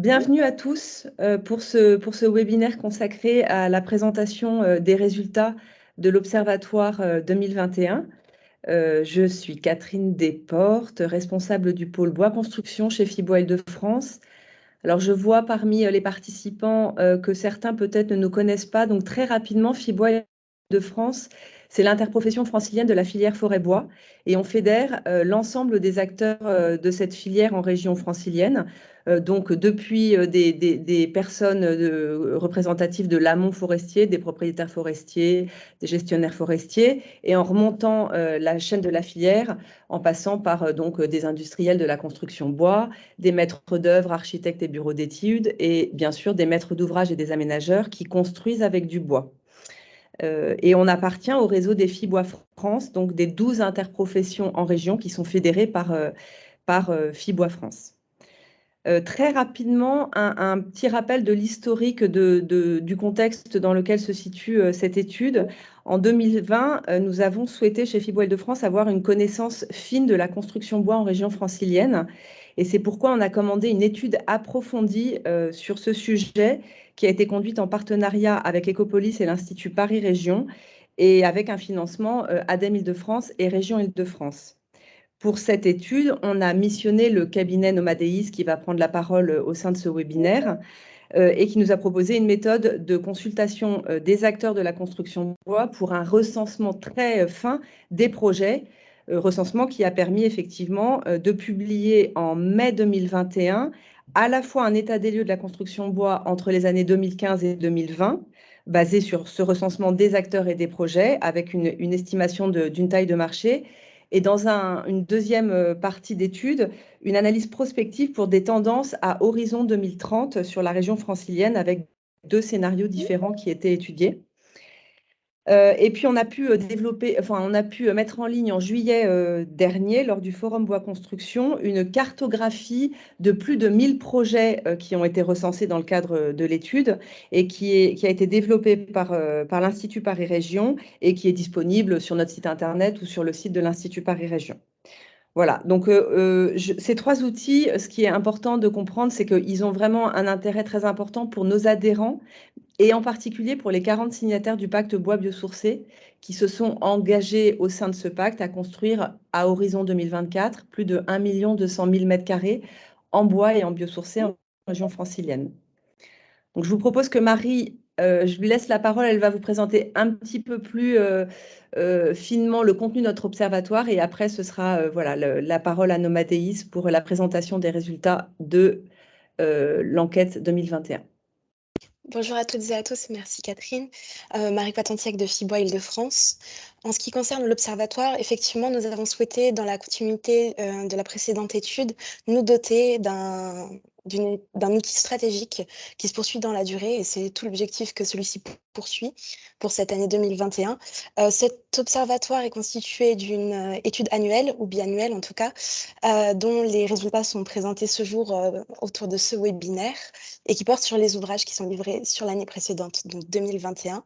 Bienvenue à tous pour ce webinaire consacré à la présentation des résultats de l'Observatoire 2021. Je suis Catherine Desportes, responsable du pôle bois construction chez FIBOA Île-de-France. Alors, je vois parmi les participants que certains peut-être ne nous connaissent pas. Donc, très rapidement, FIBOA Île-de-France, c'est l'interprofession francilienne de la filière forêt-bois. Et on fédère l'ensemble des acteurs de cette filière en région francilienne. Donc, depuis des personnes représentatives de l'amont forestier, des propriétaires forestiers, des gestionnaires forestiers, et en remontant la chaîne de la filière, en passant par donc des industriels de la construction bois, des maîtres d'œuvre, architectes et bureaux d'études, et bien sûr des maîtres d'ouvrage et des aménageurs qui construisent avec du bois. Et on appartient au réseau des FIBOA France, donc des 12 interprofessions en région qui sont fédérées par FIBOA France. Très rapidement, un petit rappel de l'historique du contexte dans lequel se situe cette étude. En 2020, nous avons souhaité chez FIBOA Île-de-France avoir une connaissance fine de la construction bois en région francilienne. Et c'est pourquoi on a commandé une étude approfondie sur ce sujet qui a été conduite en partenariat avec Ecopolis et l'Institut Paris Région et avec un financement ADEME Île-de-France et Région Île-de-France. Pour cette étude, on a missionné le cabinet Nomadeis qui va prendre la parole au sein de ce webinaire et qui nous a proposé une méthode de consultation des acteurs de la construction bois pour un recensement très fin des projets, recensement qui a permis effectivement de publier en mai 2021 à la fois un état des lieux de la construction bois entre les années 2015 et 2020, basé sur ce recensement des acteurs et des projets, avec une estimation d'une taille de marché, et dans une deuxième partie d'étude, une analyse prospective pour des tendances à horizon 2030 sur la région francilienne avec 2 scénarios différents qui étaient étudiés. Et puis, on a pu mettre en ligne en juillet dernier, lors du Forum Bois Construction, une cartographie de plus de 1000 projets qui ont été recensés dans le cadre de l'étude et qui a été développée par l'Institut Paris Région et qui est disponible sur notre site internet ou sur le site de l'Institut Paris Région. Voilà, donc ces 3 outils, ce qui est important de comprendre, c'est qu'ils ont vraiment un intérêt très important pour nos adhérents et en particulier pour les 40 signataires du pacte bois biosourcé qui se sont engagés au sein de ce pacte à construire à horizon 2024 plus de 1 200 000 m² en bois et en biosourcé en région francilienne. Donc, je vous propose que Marie, je lui laisse la parole, elle va vous présenter un petit peu plus finement le contenu de notre observatoire et après, ce sera voilà, la parole à Nomadeis pour la présentation des résultats de l'enquête 2021. Bonjour à toutes et à tous, merci Catherine. Marie Patantiac de FIBOA Île-de-France. En ce qui concerne l'Observatoire, effectivement, nous avons souhaité, dans la continuité de la précédente étude, nous doter d'un outil stratégique qui se poursuit dans la durée et c'est tout l'objectif que celui-ci poursuit pour cette année 2021. Cet observatoire est constitué d'une étude annuelle ou biannuelle en tout cas, dont les résultats sont présentés ce jour autour de ce webinaire et qui porte sur les ouvrages qui sont livrés sur l'année précédente, donc 2021.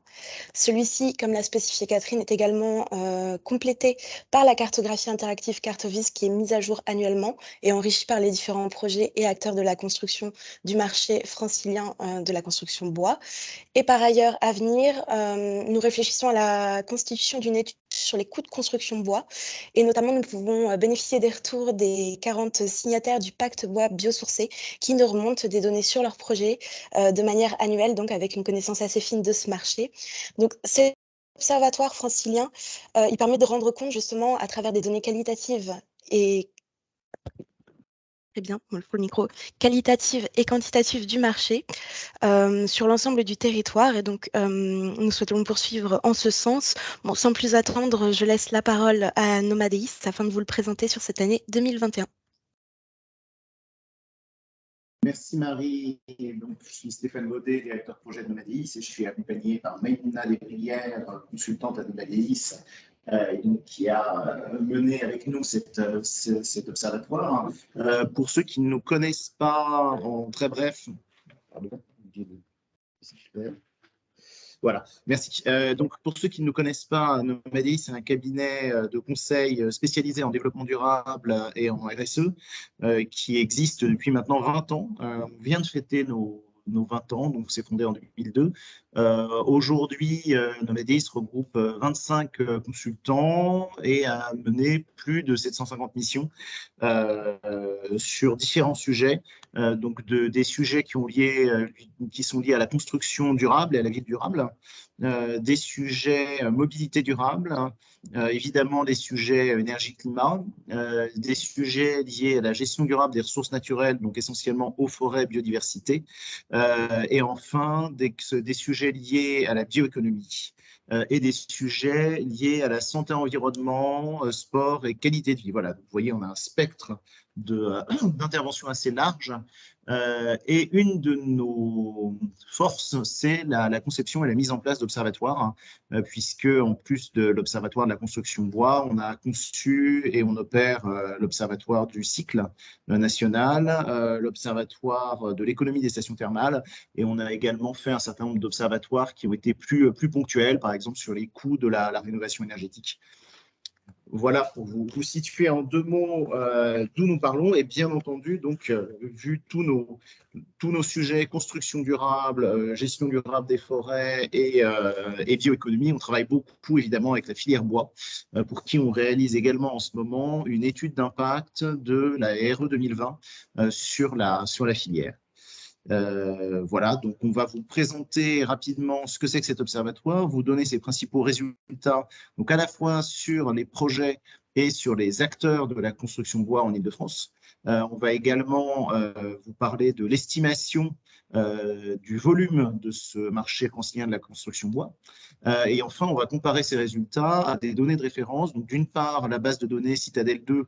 Celui-ci, comme l'a spécifié Catherine, est également complété par la cartographie interactive Cartovis qui est mise à jour annuellement et enrichie par les différents projets et acteurs de la construction du marché francilien de la construction bois. Et par ailleurs, à venir, nous réfléchissons à la constitution d'une étude sur les coûts de construction bois. Et notamment, nous pouvons bénéficier des retours des 40 signataires du pacte bois biosourcé qui nous remontent des données sur leurs projets de manière annuelle, donc avec une connaissance assez fine de ce marché. Donc, cet observatoire francilien, il permet de rendre compte justement à travers des données qualitatives et très bien, il faut le micro, qualitative et quantitative du marché sur l'ensemble du territoire. Et donc, nous souhaitons poursuivre en ce sens. Bon, sans plus attendre, je laisse la parole à Nomadeis afin de vous le présenter sur cette année 2021. Merci Marie. Donc, je suis Stéphane Baudet, directeur projet de Nomadeis, et je suis accompagné par Maïmouna Desbrières, consultante à Nomadeis, qui a mené avec nous cet observatoire. Pour ceux qui ne nous connaissent pas, en très bref, Voilà, merci. Donc, pour ceux qui ne nous connaissent pas, Nomadei, c'est un cabinet de conseil spécialisé en développement durable et en RSE qui existe depuis maintenant 20 ans. On vient de fêter nos 20 ans, donc c'est fondé en 2002. Aujourd'hui, Nomadei se regroupe 25 consultants et a mené plus de 750 missions sur différents sujets. Donc des sujets qui sont liés à la construction durable et à la ville durable, des sujets mobilité durable, évidemment des sujets énergie-climat, des sujets liés à la gestion durable des ressources naturelles, donc essentiellement eau, forêt, biodiversité, et enfin des sujets liés à la bioéconomie. Et des sujets liés à la santé, environnement, sport et qualité de vie. Voilà, vous voyez, on a un spectre d'intervention assez large. Et une de nos forces, c'est la conception et la mise en place d'observatoires, puisque en plus de l'observatoire de la construction bois, on a conçu et on opère l'observatoire du cycle national, l'observatoire de l'économie des stations thermales, et on a également fait un certain nombre d'observatoires qui ont été plus ponctuels, par exemple sur les coûts de la rénovation énergétique. Voilà, pour vous situer en 2 mots d'où nous parlons, et bien entendu, donc, vu tous nos sujets, construction durable, gestion durable des forêts et bioéconomie, on travaille beaucoup évidemment avec la filière bois, pour qui on réalise également en ce moment une étude d'impact de la RE 2020 sur la filière. Voilà, donc on va vous présenter rapidement ce que c'est que cet observatoire, vous donner ses principaux résultats, donc à la fois sur les projets et sur les acteurs de la construction bois en Île-de-France. On va également vous parler de l'estimation du volume de ce marché francilien de la construction bois. Et enfin, on va comparer ces résultats à des données de référence. Donc, d'une part, la base de données Citadel 2,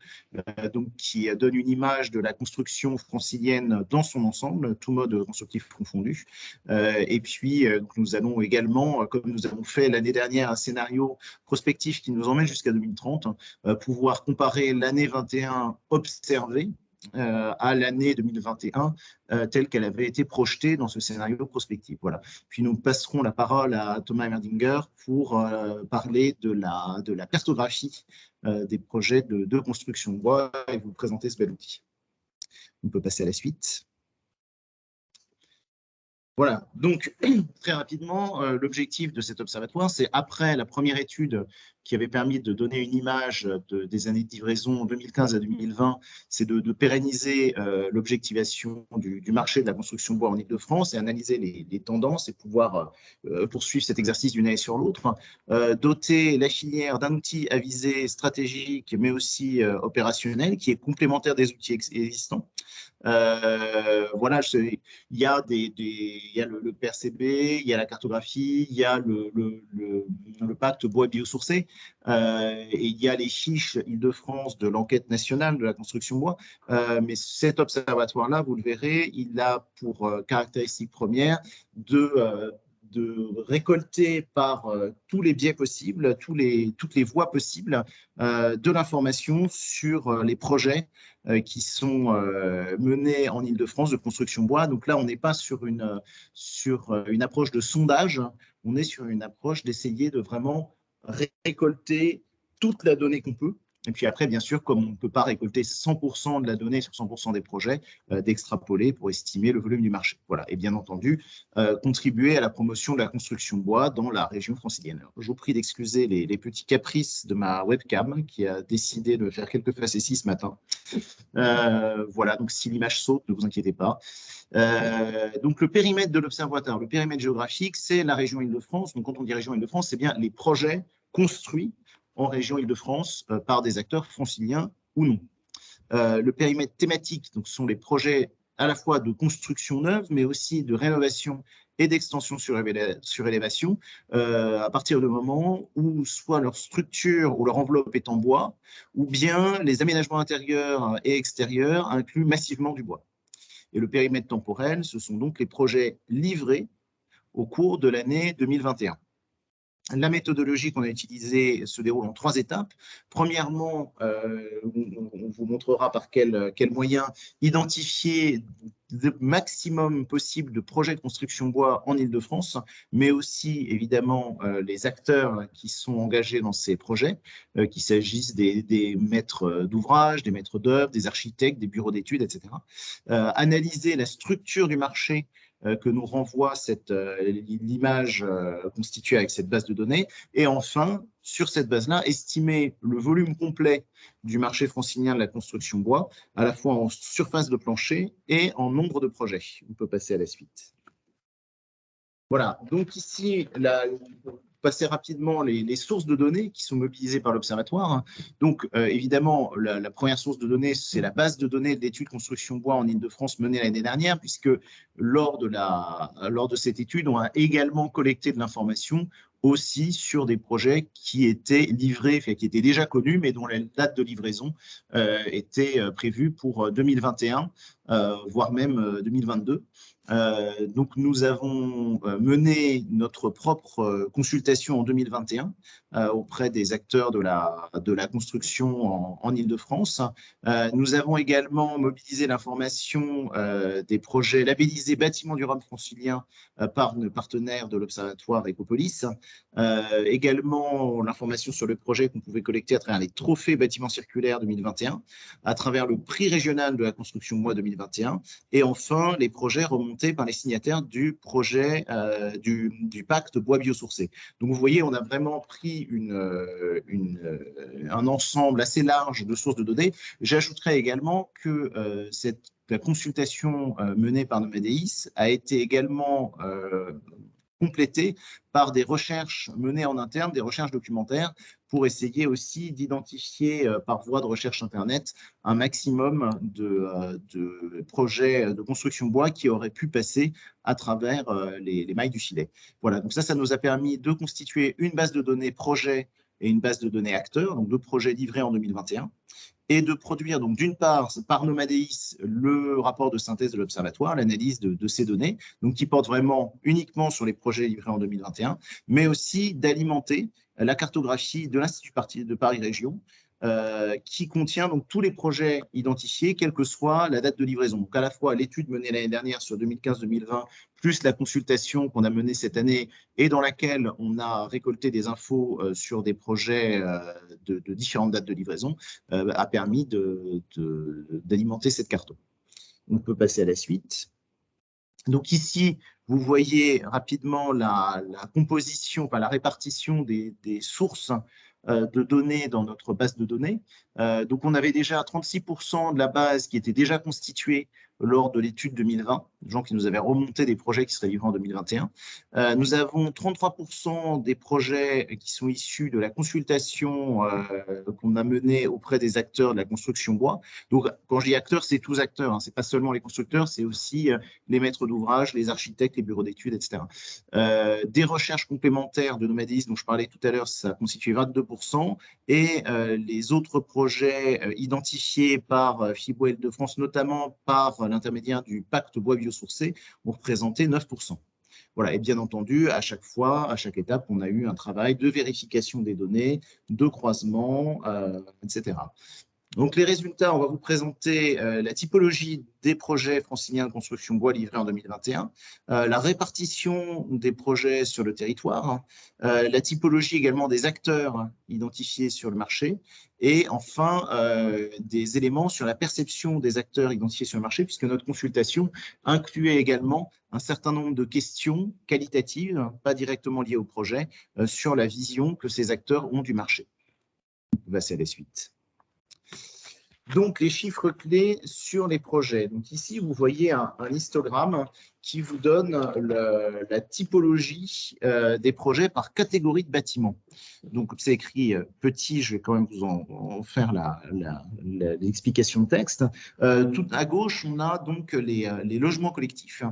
donc, qui donne une image de la construction francilienne dans son ensemble, tout mode constructif confondu. Et puis, donc, nous allons également, comme nous avons fait l'année dernière, un scénario prospectif qui nous emmène jusqu'à 2030, pouvoir comparer l'année 21 observée à l'année 2021 telle qu'elle avait été projetée dans ce scénario prospectif. Voilà. Puis nous passerons la parole à Thomas Emerdinger pour parler de la cartographie des projets de construction de bois et vous présenter ce bel outil. On peut passer à la suite. Voilà, donc très rapidement, l'objectif de cet observatoire, c'est après la première étude qui avait permis de donner une image des années de livraison 2015 à 2020, c'est de pérenniser l'objectivation du marché de la construction bois en Île-de-France et analyser les tendances et pouvoir poursuivre cet exercice d'une année sur l'autre, doter la filière d'un outil avisé stratégique mais aussi opérationnel qui est complémentaire des outils existants. Voilà, il y a le PRCB, il y a la cartographie, il y a le pacte bois biosourcé, et il y a les fiches Île-de-France de l'enquête nationale de la construction bois. Mais cet observatoire-là, vous le verrez, il a pour caractéristique première de récolter par tous les biais possibles, toutes les voies possibles, de l'information sur les projets qui sont menés en Île-de-France de construction bois. Donc là, on n'est pas sur une approche de sondage, on est sur une approche d'essayer de vraiment récolter toute la donnée qu'on peut. Et puis après, bien sûr, comme on ne peut pas récolter 100% de la donnée sur 100% des projets, d'extrapoler pour estimer le volume du marché. Voilà. Et bien entendu, contribuer à la promotion de la construction bois dans la région francilienne. Alors, je vous prie d'excuser les petits caprices de ma webcam qui a décidé de faire quelques facéties ce matin. Voilà, donc si l'image saute, ne vous inquiétez pas. Donc le périmètre de l'observatoire, le périmètre géographique, c'est la région Île-de-France. Donc quand on dit région Île-de-France, c'est bien les projets construits en région Île-de-France par des acteurs franciliens ou non. Le périmètre thématique, donc, sont les projets à la fois de construction neuve, mais aussi de rénovation et d'extension sur élévation, à partir du moment où soit leur structure ou leur enveloppe est en bois, ou bien les aménagements intérieurs et extérieurs incluent massivement du bois. Et le périmètre temporel, ce sont donc les projets livrés au cours de l'année 2021. La méthodologie qu'on a utilisée se déroule en 3 étapes. Premièrement, on vous montrera par quel moyen identifier maximum possible de projets de construction bois en Île-de-France, mais aussi évidemment les acteurs qui sont engagés dans ces projets, qu'il s'agisse des maîtres d'ouvrage, des maîtres d'œuvre, des architectes, des bureaux d'études, etc. Analyser la structure du marché que nous renvoie l'image constituée avec cette base de données. Et enfin, sur cette base-là, estimer le volume complet du marché francilien de la construction bois, à la fois en surface de plancher et en nombre de projets. On peut passer à la suite. Voilà, donc ici, passer rapidement les sources de données qui sont mobilisées par l'Observatoire. Donc, évidemment, la première source de données, c'est la base de données de l'étude construction bois en Île-de-France menée l'année dernière, puisque lors de cette étude, on a également collecté de l'information aussi sur des projets qui étaient livrés, qui étaient déjà connus, mais dont la date de livraison était prévue pour 2021, voire même 2022. Donc, nous avons mené notre propre consultation en 2021 auprès des acteurs de la construction en Île-de-France. Nous avons également mobilisé l'information des projets labellisés Bâtiments durables franciliens par nos partenaires de l'Observatoire Ecopolis. Également, l'information sur le projet qu'on pouvait collecter à travers les trophées Bâtiments circulaires 2021, à travers le prix régional de la construction bois 2021, et enfin, les projets remontés par les signataires du projet du pacte bois biosourcé. Donc, vous voyez, on a vraiment pris un ensemble assez large de sources de données. J'ajouterais également que la consultation menée par Nomadéis a été également complétée par des recherches menées en interne, des recherches documentaires, pour essayer aussi d'identifier par voie de recherche Internet un maximum de projets de construction bois qui auraient pu passer à travers les mailles du filet. Voilà, donc ça nous a permis de constituer une base de données projet et une base de données acteurs, donc 2 projets livrés en 2021. Et de produire, donc d'une part, par Nomadéis, le rapport de synthèse de l'Observatoire, l'analyse de ces données, donc qui porte vraiment uniquement sur les projets livrés en 2021, mais aussi d'alimenter la cartographie de l'Institut de Paris Région, qui contient donc tous les projets identifiés, quelle que soit la date de livraison. Donc à la fois l'étude menée l'année dernière sur 2015-2020, plus la consultation qu'on a menée cette année et dans laquelle on a récolté des infos sur des projets de différentes dates de livraison, a permis d'alimenter cette carte. On peut passer à la suite. Donc ici, vous voyez rapidement la composition, enfin la répartition des sources de données dans notre base de données. Donc, on avait déjà 36% de la base qui était déjà constituée lors de l'étude 2020, des gens qui nous avaient remonté des projets qui seraient livrés en 2021. Nous avons 33% des projets qui sont issus de la consultation qu'on a menée auprès des acteurs de la construction bois. Donc, quand je dis acteurs, c'est tous acteurs, hein. Ce n'est pas seulement les constructeurs, c'est aussi les maîtres d'ouvrage, les architectes, les bureaux d'études, etc. Des recherches complémentaires de Nomadéis dont je parlais tout à l'heure, ça a constitué 22%, et les autres projets identifiés par Fibois Île-de-France, notamment par l'intermédiaire du pacte bois biosourcé, ont représenté 9%. Voilà, et bien entendu, à chaque fois, à chaque étape, on a eu un travail de vérification des données, de croisement, etc. Donc, les résultats, on va vous présenter la typologie des projets franciliens de construction bois livrés en 2021, la répartition des projets sur le territoire, la typologie également des acteurs identifiés sur le marché, et enfin, des éléments sur la perception des acteurs identifiés sur le marché, puisque notre consultation incluait également un certain nombre de questions qualitatives, pas directement liées au projet, sur la vision que ces acteurs ont du marché. On va passer à la suite. Donc, les chiffres clés sur les projets. Donc, ici, vous voyez un histogramme qui vous donne la typologie des projets par catégorie de bâtiments. Donc, c'est écrit petit, je vais quand même vous en faire l'explication de texte. Tout à gauche, on a donc les logements collectifs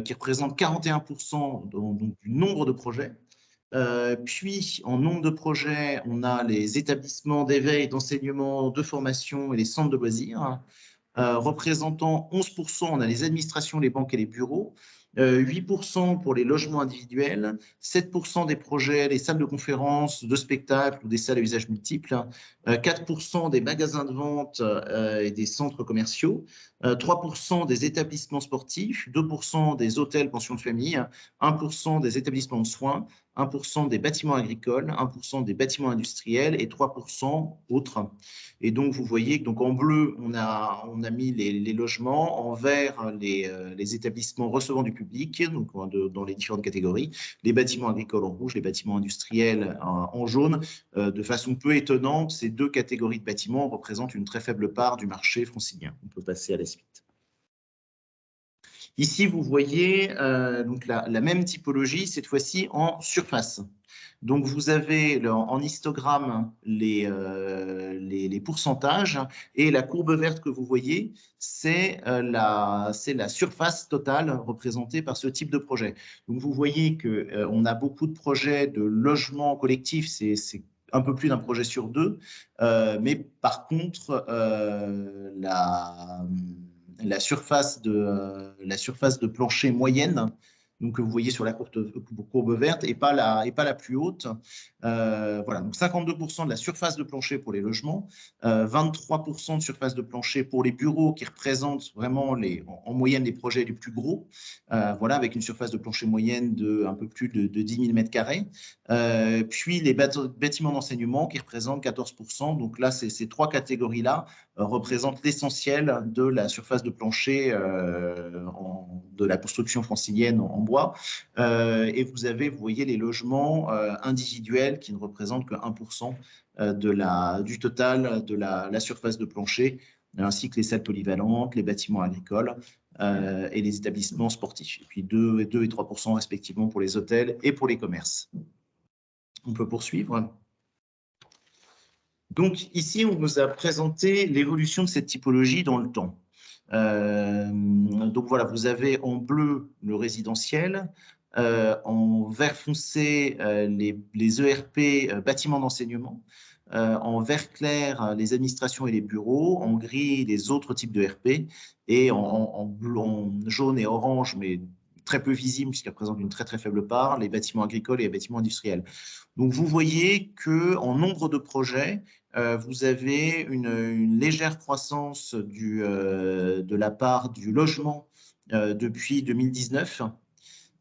qui représentent 41% du nombre de projets. Puis, en nombre de projets, on a les établissements d'éveil, d'enseignement, de formation et les centres de loisirs. Représentant 11%, on a les administrations, les banques et les bureaux. 8% pour les logements individuels, 7% des projets, les salles de conférence, de spectacle ou des salles à usage multiple, 4% des magasins de vente et des centres commerciaux, 3% des établissements sportifs, 2% des hôtels, pensions de famille, 1% des établissements de soins, 1% des bâtiments agricoles, 1% des bâtiments industriels et 3% autres. Et donc, vous voyez que donc, en bleu, on a mis les logements, en vert, les établissements recevant du public, donc dans les différentes catégories, les bâtiments agricoles en rouge, les bâtiments industriels en jaune. De façon peu étonnante, ces deux catégories de bâtiments représentent une très faible part du marché francilien. On peut passer à la suite. Ici, vous voyez donc la même typologie, cette fois-ci en surface. Donc, vous avez en histogramme les pourcentages et la courbe verte que vous voyez, c'est la surface totale représentée par ce type de projet. Donc, vous voyez qu'on a beaucoup de projets de logement collectif, c'est un peu plus d'un projet sur deux, mais par contre, la surface de plancher moyenne, donc que vous voyez sur la courbe verte, et pas la plus haute. Voilà, donc 52% de la surface de plancher pour les logements, 23% de surface de plancher pour les bureaux qui représentent vraiment en moyenne les projets les plus gros, voilà, avec une surface de plancher moyenne de un peu plus de 10 000 m². Puis les bâtiments d'enseignement qui représentent 14%. Donc là, ces trois catégories-là représentent l'essentiel de la surface de plancher de la construction francilienne en bois. Et vous voyez les logements individuels qui ne représentent que 1% du total de la surface de plancher, ainsi que les salles polyvalentes, les bâtiments agricoles et les établissements sportifs. Et puis 2 et 3% respectivement pour les hôtels et pour les commerces. On peut poursuivre. Donc ici, on vous a présenté l'évolution de cette typologie dans le temps. Donc voilà, vous avez en bleu le résidentiel, en vert foncé les ERP bâtiments d'enseignement, en vert clair les administrations et les bureaux, en gris les autres types de RP et en jaune et orange, mais très peu visible puisqu'elle présente une très très faible part, les bâtiments agricoles et les bâtiments industriels. Donc vous voyez qu'en nombre de projets, vous avez une légère croissance de la part du logement depuis 2019.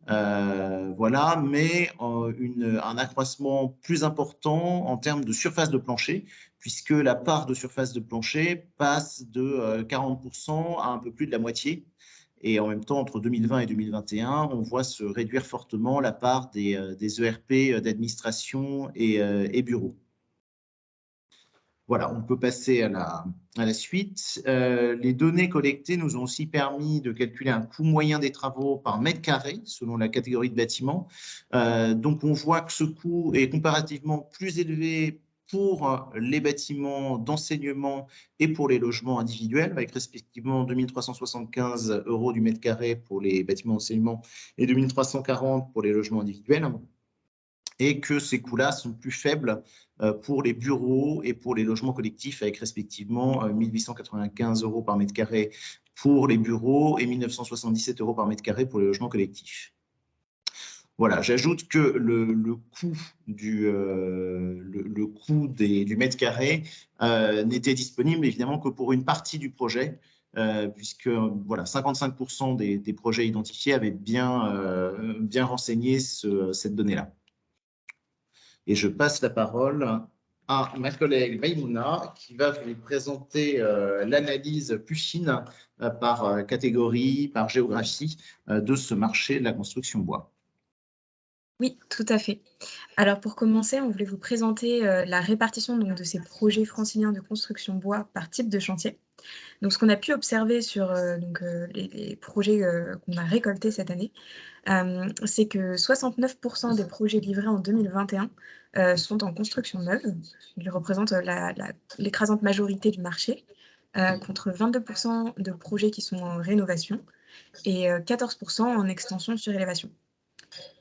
Voilà, mais un accroissement plus important en termes de surface de plancher, puisque la part de surface de plancher passe de 40% à un peu plus de la moitié. Et en même temps, entre 2020 et 2021, on voit se réduire fortement la part des ERP d'administration et bureaux. Voilà, on peut passer à la suite. Les données collectées nous ont aussi permis de calculer un coût moyen des travaux par mètre carré selon la catégorie de bâtiment. Donc, on voit que ce coût est comparativement plus élevé pour les bâtiments d'enseignement et pour les logements individuels, avec respectivement 2 375 € du mètre carré pour les bâtiments d'enseignement et 2 340 pour les logements individuels, et que ces coûts-là sont plus faibles pour les bureaux et pour les logements collectifs, avec respectivement 1 895 € par mètre carré pour les bureaux et 1 977 € par mètre carré pour les logements collectifs. Voilà, j'ajoute que le coût du mètre carré n'était disponible évidemment que pour une partie du projet, puisque voilà, 55% des projets identifiés avaient bien renseigné cette donnée-là. Et je passe la parole à ma collègue Maïmouna qui va vous présenter l'analyse plus fine par catégorie, par géographie de ce marché de la construction bois. Oui, tout à fait. Alors pour commencer, on voulait vous présenter la répartition donc, de ces projets franciliens de construction bois par type de chantier. Donc ce qu'on a pu observer sur les projets qu'on a récoltés cette année, c'est que 69% des projets livrés en 2021 sont en construction neuve. Ils représentent l'écrasante majorité du marché, contre 22% de projets qui sont en rénovation et 14% en extension sur élévation.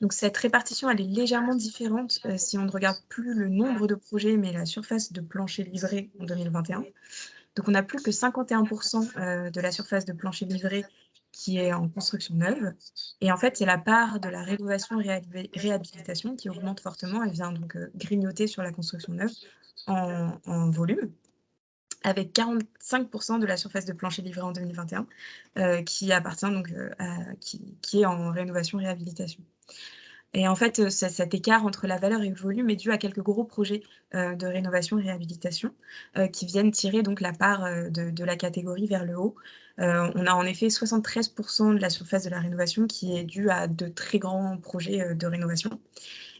Donc cette répartition, elle est légèrement différente si on ne regarde plus le nombre de projets, mais la surface de plancher livré en 2021. Donc on a plus que 51% de la surface de plancher livré qui est en construction neuve. Et en fait, c'est la part de la rénovation-réhabilitation qui augmente fortement. Elle vient donc grignoter sur la construction neuve en volume, avec 45% de la surface de plancher livrée en 2021 qui appartient donc qui est en rénovation-réhabilitation. Et en fait, cet écart entre la valeur et le volume est dû à quelques gros projets de rénovation et réhabilitation qui viennent tirer donc la part de la catégorie vers le haut. On a en effet 73% de la surface de la rénovation qui est due à de très grands projets de rénovation.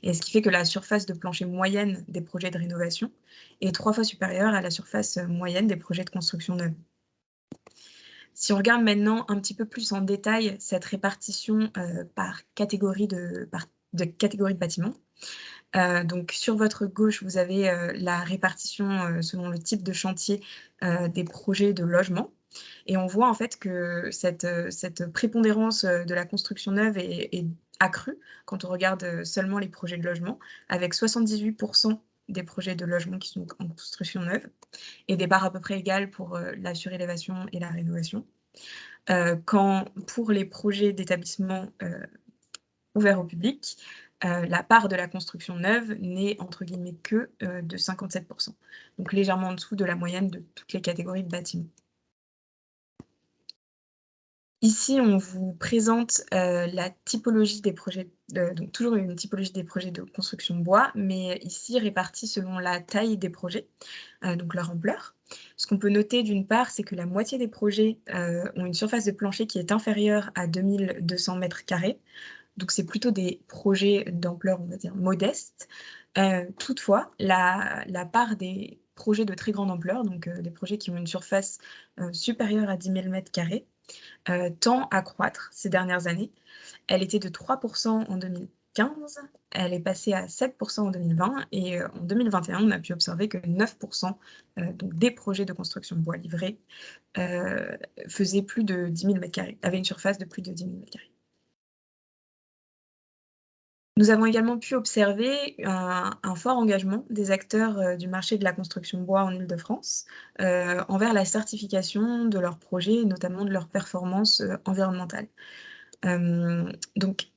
Et ce qui fait que la surface de plancher moyenne des projets de rénovation est 3 fois supérieure à la surface moyenne des projets de construction neuve. Si on regarde maintenant un petit peu plus en détail cette répartition par catégorie de bâtiments, donc sur votre gauche, vous avez la répartition selon le type de chantier des projets de logement. Et on voit en fait que cette prépondérance de la construction neuve est accrue quand on regarde seulement les projets de logement, avec 78% des projets de logement qui sont en construction neuve, et des parts à peu près égales pour la surélévation et la rénovation. Quand pour les projets d'établissement ouverts au public, la part de la construction neuve n'est entre guillemets que de 57%, donc légèrement en dessous de la moyenne de toutes les catégories de bâtiments. Ici, on vous présente la typologie des projets, donc toujours une typologie des projets de construction bois, mais ici répartie selon la taille des projets, donc leur ampleur. Ce qu'on peut noter d'une part, c'est que la moitié des projets ont une surface de plancher qui est inférieure à 2200 mètres carrés. Donc c'est plutôt des projets d'ampleur, on va dire, modeste. Toutefois, la part des projets de très grande ampleur, donc des projets qui ont une surface supérieure à 10 000 mètres carrés, tend à croître ces dernières années. Elle était de 3% en 2015, elle est passée à 7% en 2020 et en 2021, on a pu observer que 9% donc des projets de construction bois livrés faisaient plus de 10 000 m², avaient une surface de plus de 10 000 m². Nous avons également pu observer un fort engagement des acteurs du marché de la construction bois en Île-de-France envers la certification de leurs projets, notamment de leurs performances environnementales. Donc,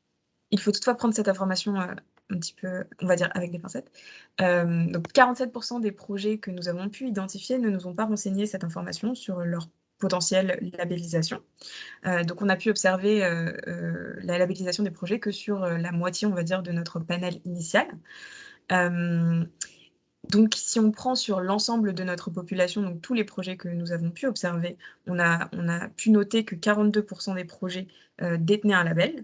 il faut toutefois prendre cette information un petit peu, on va dire, avec des pincettes. Donc 47% des projets que nous avons pu identifier ne nous ont pas renseigné cette information sur leur potentielle labellisation. Donc on a pu observer la labellisation des projets que sur la moitié, on va dire, de notre panel initial. Donc si on prend sur l'ensemble de notre population, donc tous les projets que nous avons pu observer, on a pu noter que 42% des projets détenaient un label.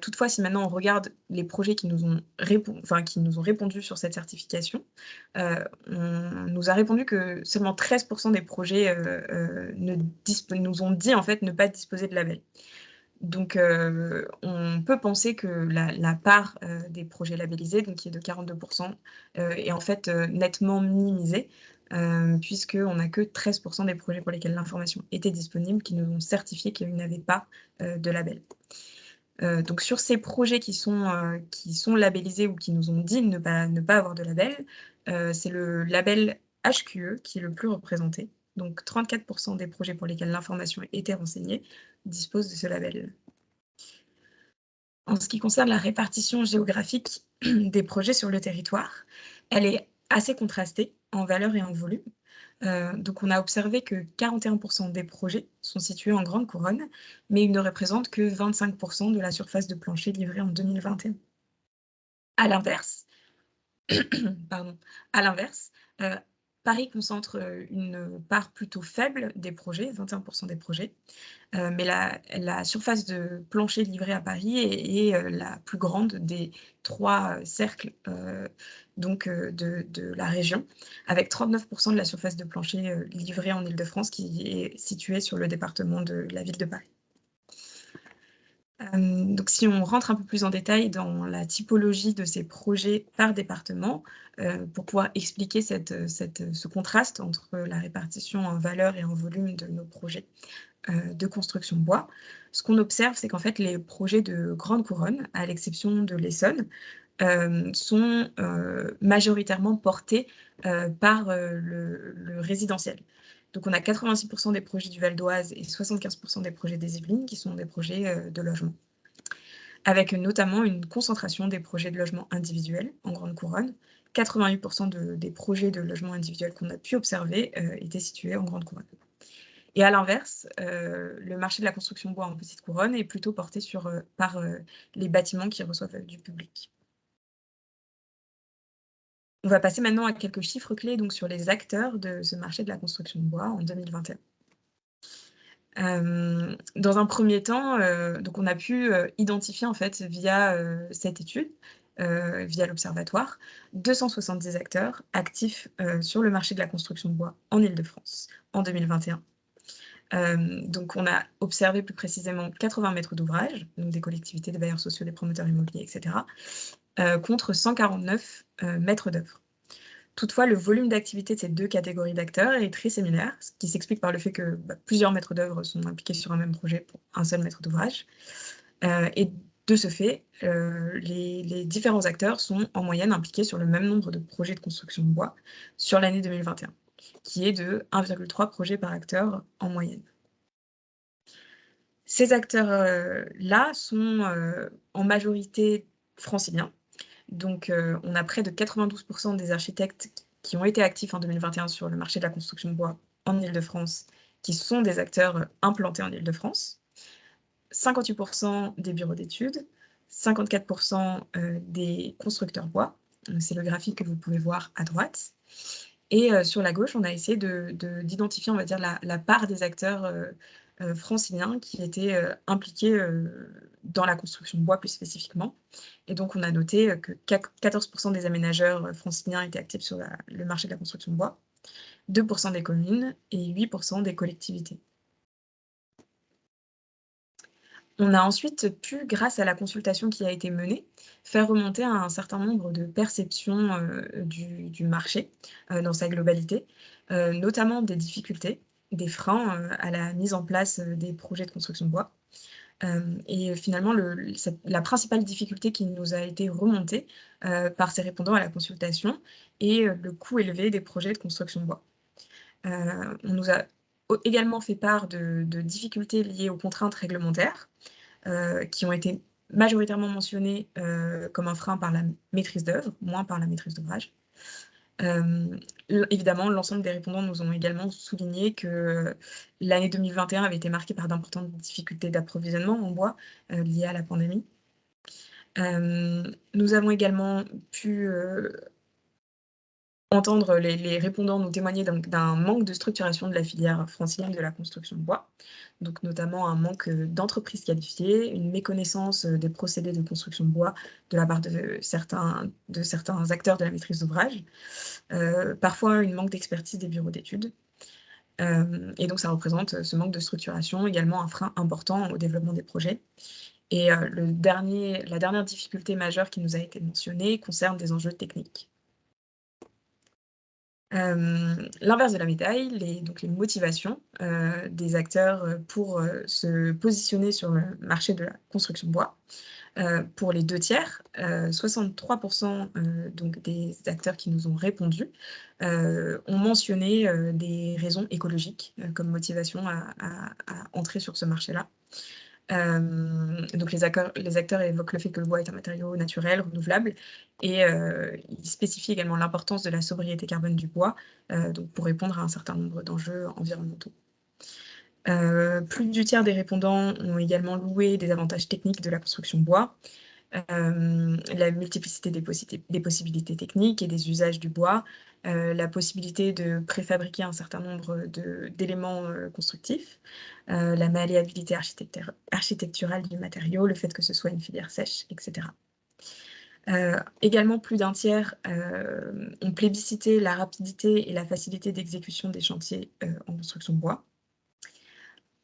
Toutefois, si maintenant on regarde les projets qui nous ont répondu sur cette certification, on nous a répondu que seulement 13% des projets nous ont dit en fait ne pas disposer de label. Donc, on peut penser que la part des projets labellisés, donc qui est de 42%, est en fait nettement minimisée, puisqu'on n'a que 13% des projets pour lesquels l'information était disponible qui nous ont certifié qu'ils n'avaient pas de label. Donc sur ces projets qui sont labellisés ou qui nous ont dit ne pas avoir de label, c'est le label HQE qui est le plus représenté. Donc 34% des projets pour lesquels l'information était renseignée disposent de ce label. En ce qui concerne la répartition géographique des projets sur le territoire, elle est assez contrastée en valeur et en volume. Donc on a observé que 41% des projets sont situés en Grande Couronne, mais ils ne représentent que 25% de la surface de plancher livrée en 2021. À l'inverse, Paris concentre une part plutôt faible des projets, 21% des projets, mais la surface de plancher livrée à Paris est la plus grande des 3 cercles de la région, avec 39% de la surface de plancher livrée en Île-de-France qui est située sur le département de la ville de Paris. Donc si on rentre un peu plus en détail dans la typologie de ces projets par département, pour pouvoir expliquer ce contraste entre la répartition en valeur et en volume de nos projets de construction bois, ce qu'on observe, c'est qu'en fait, les projets de Grande Couronne, à l'exception de l'Essonne, sont majoritairement portés par le résidentiel. Donc, on a 86% des projets du Val d'Oise et 75% des projets des Yvelines qui sont des projets de logement, avec notamment une concentration des projets de logement individuels en Grande Couronne. 88% des projets de logement individuel qu'on a pu observer étaient situés en Grande Couronne. Et à l'inverse, le marché de la construction bois en Petite Couronne est plutôt porté par les bâtiments qui reçoivent du public. On va passer maintenant à quelques chiffres clés donc, sur les acteurs de ce marché de la construction bois en 2021. Dans un premier temps, donc on a pu identifier en fait via cette étude, via l'Observatoire, 270 acteurs actifs sur le marché de la construction de bois en Île-de-France en 2021. Donc on a observé plus précisément 80 maîtres d'ouvrage, donc des collectivités, des bailleurs sociaux, des promoteurs immobiliers, etc., contre 149 maîtres d'œuvre. Toutefois, le volume d'activité de ces deux catégories d'acteurs est très similaire, ce qui s'explique par le fait que plusieurs maîtres d'œuvre sont impliqués sur un même projet pour un seul maître d'ouvrage. Et de ce fait, les différents acteurs sont en moyenne impliqués sur le même nombre de projets de construction de bois sur l'année 2021, qui est de 1,3 projets par acteur en moyenne. Ces acteurs-là sont en majorité franciliens. Donc, on a près de 92% des architectes qui ont été actifs en 2021 sur le marché de la construction de bois en Île-de-France, qui sont des acteurs implantés en Île-de-France. 58% des bureaux d'études, 54% des constructeurs bois. C'est le graphique que vous pouvez voir à droite. Et sur la gauche, on a essayé d'identifier, on va dire, la part des acteurs franciliens qui étaient impliqués dans la construction de bois plus spécifiquement. Et donc, on a noté que 14% des aménageurs franciliens étaient actifs sur le marché de la construction de bois, 2% des communes et 8% des collectivités. On a ensuite pu, grâce à la consultation qui a été menée, faire remonter un certain nombre de perceptions du marché dans sa globalité, notamment des difficultés, des freins à la mise en place des projets de construction de bois. Et finalement, la principale difficulté qui nous a été remontée par ces répondants à la consultation est le coût élevé des projets de construction de bois. On nous a également fait part de difficultés liées aux contraintes réglementaires, qui ont été majoritairement mentionnées comme un frein par la maîtrise d'œuvre, moins par la maîtrise d'ouvrage. Évidemment, l'ensemble des répondants nous ont également souligné que l'année 2021 avait été marquée par d'importantes difficultés d'approvisionnement en bois liées à la pandémie. Nous avons également pu entendre les répondants nous témoigner d'un manque de structuration de la filière francilienne de la construction de bois, donc notamment un manque d'entreprises qualifiées, une méconnaissance des procédés de construction de bois de la part de certains acteurs de la maîtrise d'ouvrage, parfois une manque d'expertise des bureaux d'études. Et donc ça représente ce manque de structuration, également un frein important au développement des projets. Et la dernière difficulté majeure qui nous a été mentionnée concerne des enjeux techniques. L'inverse de la médaille, les motivations des acteurs pour se positionner sur le marché de la construction de bois. Pour les 2/3, 63% donc des acteurs qui nous ont répondu ont mentionné des raisons écologiques comme motivation à entrer sur ce marché-là. Donc les acteurs évoquent le fait que le bois est un matériau naturel, renouvelable, et ils spécifient également l'importance de la sobriété carbone du bois, donc pour répondre à un certain nombre d'enjeux environnementaux. Plus du tiers des répondants ont également loué des avantages techniques de la construction bois, la multiplicité des possibilités techniques et des usages du bois, la possibilité de préfabriquer un certain nombre d'éléments constructifs, la malléabilité architecturale du matériau, le fait que ce soit une filière sèche, etc. Également, plus d'un tiers ont plébiscité la rapidité et la facilité d'exécution des chantiers en construction bois.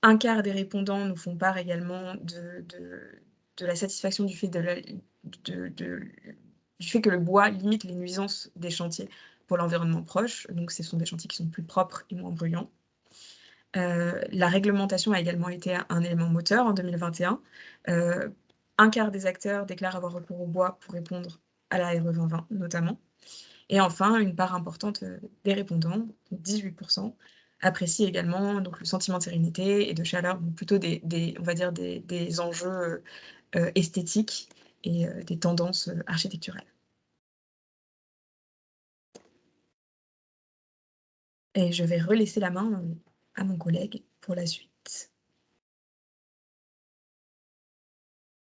Un quart des répondants nous font part également de la satisfaction du fait, du fait que le bois limite les nuisances des chantiers pour l'environnement proche. Donc, ce sont des chantiers qui sont plus propres et moins bruyants. La réglementation a également été un élément moteur en 2021. Un quart des acteurs déclarent avoir recours au bois pour répondre à la RE 2020 notamment. Et enfin, une part importante des répondants, 18%, apprécient également donc, le sentiment de sérénité et de chaleur, donc plutôt on va dire des enjeux esthétiques et des tendances architecturales. Et je vais relaisser la main à mon collègue pour la suite.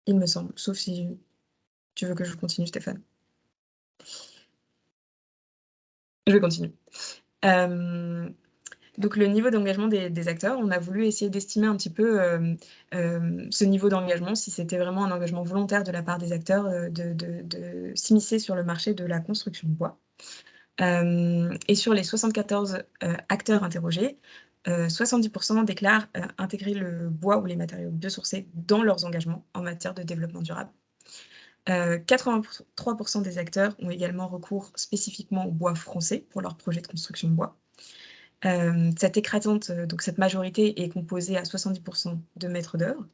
Il me semble, sauf si tu veux que je continue, Stéphane. Je vais continuer. Donc le niveau d'engagement des acteurs, on a voulu essayer d'estimer un petit peu ce niveau d'engagement, si c'était vraiment un engagement volontaire de la part des acteurs de s'immiscer sur le marché de la construction de bois. Et sur les 74 acteurs interrogés, 70% déclarent intégrer le bois ou les matériaux biosourcés dans leurs engagements en matière de développement durable. 83% des acteurs ont également recours spécifiquement au bois français pour leurs projets de construction de bois. Cette écrasante, donc cette majorité est composée à 70% de maîtres d'œuvre,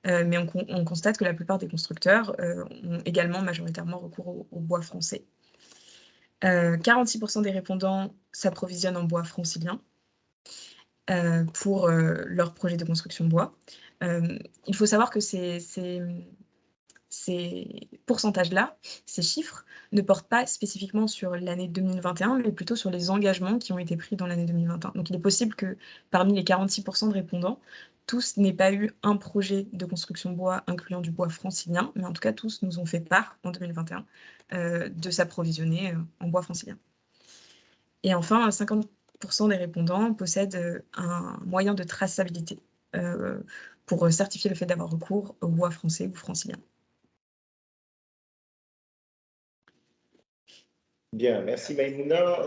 mais on constate que la plupart des constructeurs ont également majoritairement recours au bois français. 46% des répondants s'approvisionnent en bois francilien pour leurs projets de construction de bois. Il faut savoir que ces pourcentages-là, ces chiffres, ne portent pas spécifiquement sur l'année 2021, mais plutôt sur les engagements qui ont été pris dans l'année 2021. Donc il est possible que parmi les 46% de répondants, tous n'aient pas eu un projet de construction de bois incluant du bois francilien, mais en tout cas tous nous ont fait part en 2021 de s'approvisionner en bois francilien. Et enfin, 50% des répondants possèdent un moyen de traçabilité pour certifier le fait d'avoir recours au bois français ou francilien. Bien, merci Maïmouna.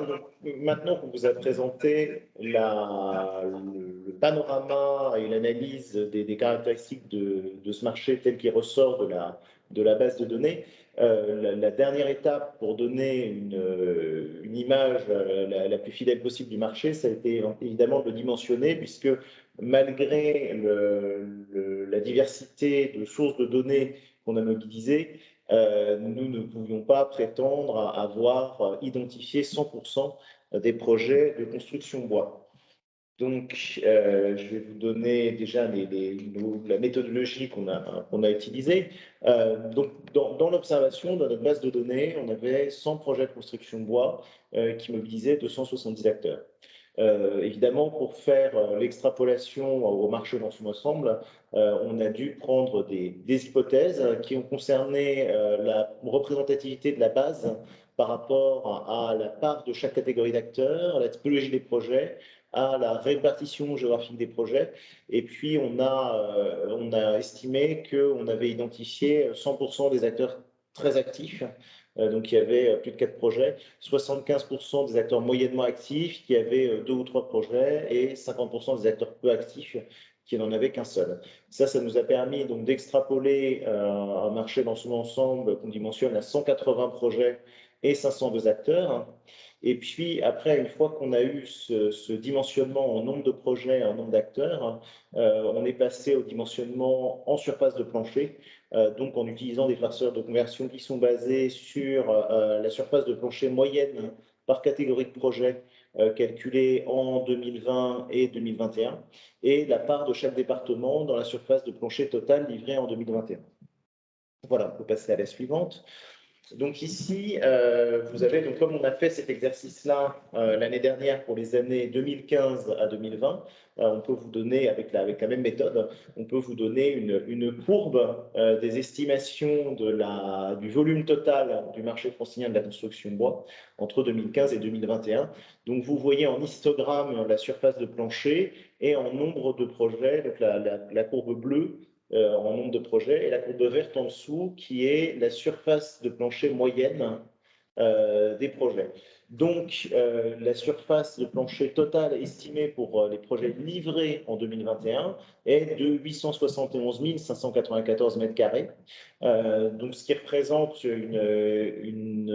Maintenant qu'on vous a présenté le panorama et l'analyse des caractéristiques de ce marché tel qu'il ressort de la base de données, la dernière étape pour donner une image la plus fidèle possible du marché, ça a été évidemment de le dimensionner, puisque malgré la diversité de sources de données qu'on a mobilisées, nous ne pouvions pas prétendre à avoir identifié 100% des projets de construction bois. Donc, je vais vous donner déjà la méthodologie qu'on a utilisée. Donc, dans l'observation, dans notre base de données, on avait 100 projets de construction bois qui mobilisaient 270 acteurs. Évidemment, pour faire l'extrapolation au marché dans son ensemble, on a dû prendre des hypothèses qui ont concerné la représentativité de la base par rapport à la part de chaque catégorie d'acteurs, à la typologie des projets, à la répartition géographique des projets. Et puis, on a estimé qu'on avait identifié 100% des acteurs très actifs. Donc, il y avait plus de 4 projets, 75% des acteurs moyennement actifs qui avaient 2 ou 3 projets et 50% des acteurs peu actifs qui n'en avaient qu'un seul. Ça nous a permis donc d'extrapoler un marché dans son ensemble qu'on dimensionne à 180 projets et 502 acteurs. Et puis, après, une fois qu'on a eu ce dimensionnement en nombre de projets et en nombre d'acteurs, on est passé au dimensionnement en surface de plancher, donc en utilisant des farceurs de conversion qui sont basés sur la surface de plancher moyenne par catégorie de projet calculée en 2020 et 2021, et la part de chaque département dans la surface de plancher totale livrée en 2021. Voilà, on peut passer à la suivante. Donc ici, vous avez, donc comme on a fait cet exercice-là l'année dernière pour les années 2015 à 2020, on peut vous donner, avec la même méthode, on peut vous donner une courbe des estimations du volume total du marché francilien de la construction de bois entre 2015 et 2021. Donc vous voyez en histogramme la surface de plancher et en nombre de projets, donc la courbe bleue, en nombre de projets, et la courbe verte en dessous qui est la surface de plancher moyenne des projets. Donc, la surface de plancher totale estimée pour les projets livrés en 2021 est de 871 594 mètres carrés. Donc, ce qui représente une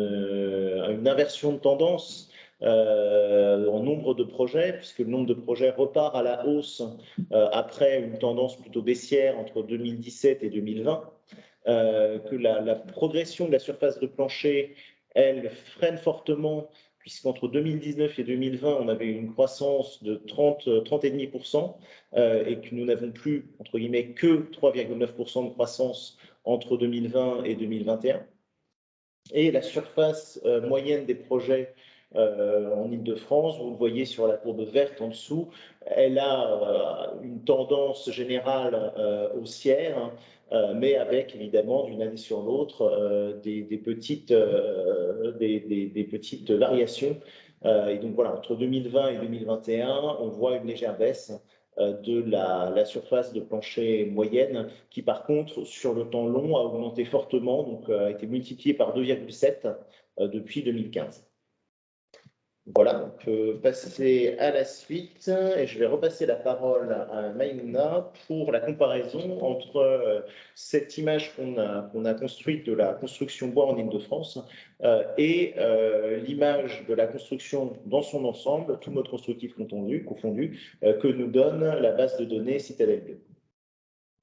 inversion de tendance en nombre de projets, puisque le nombre de projets repart à la hausse après une tendance plutôt baissière entre 2017 et 2020, que la progression de la surface de plancher, elle freine fortement puisqu'entre 2019 et 2020, on avait une croissance de 30,5%, et que nous n'avons plus, entre guillemets, que 3,9% de croissance entre 2020 et 2021. Et la surface moyenne des projets en Île-de-France, vous le voyez sur la courbe verte en dessous, elle a une tendance générale haussière, mais avec évidemment d'une année sur l'autre des petites variations. Et donc voilà, entre 2020 et 2021, on voit une légère baisse de la surface de plancher moyenne, qui par contre, sur le temps long, a augmenté fortement, donc a été multiplié par 2,7 depuis 2015. Voilà, on peut passer à la suite, et je vais repasser la parole à Maïmouna pour la comparaison entre cette image qu'on a construite de la construction bois en Île-de-France et l'image de la construction dans son ensemble, tout mode constructif confondu, que nous donne la base de données Citadel 2.